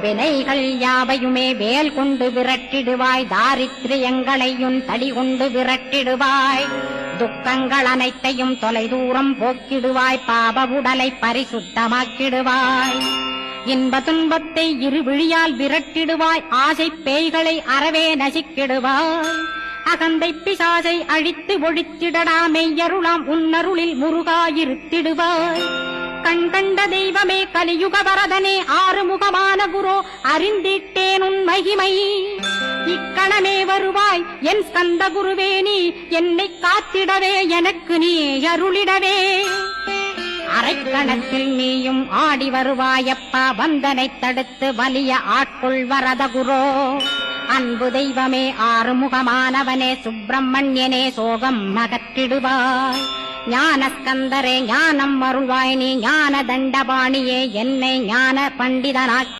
வினைகள் யாவையுமே வேல் கொண்டு விரட்டிடுவாய், தாரித்ரியங்களையும் தடி கொண்டு விரட்டிடுவாய், துக்கங்கள் அனைத்தையும் தொலைதூரம் போக்கிடுவாய், பாப உடலை பரிசுத்தமாக்கிடுவாய், இன்ப துன்பத்தை இருவிழியால் விரட்டிடுவாய், ஆசை பேய்களை அறவே நசிக்கிடுவாய், அகந்தை பிசாசை அழித்து ஒழித்திடடா மெய்யருளாம் உன்னருளில் முருகாயிருத்திடுவாய், கண் கண்ட தெய்வமே கலியுக வரதனே ஆறுமுகமான குரோ அறிந்திட்டேன் உன் மகிமை, இக்கணமே வருவாய் என் ஸ்கந்த குருவே, நீ என்னை காத்திடவே எனக்கு நீ அருளிடவே, அரைக்கணத்தில் நீயும் ஆடி வருவாயப்பா, வந்தனை தடுத்து வலிய ஆட்கொள் வரத குரோ, அன்பு தெய்வமே ஆறுமுகமானவனே சுப்பிரமணியனே சோகம் அகற்றிடுவாய், ஞானஸ்கந்தரே ஞானம் அருள்வாய், நீ ஞான தண்டபாணியே என்னை ஞான பண்டிதனாக்கி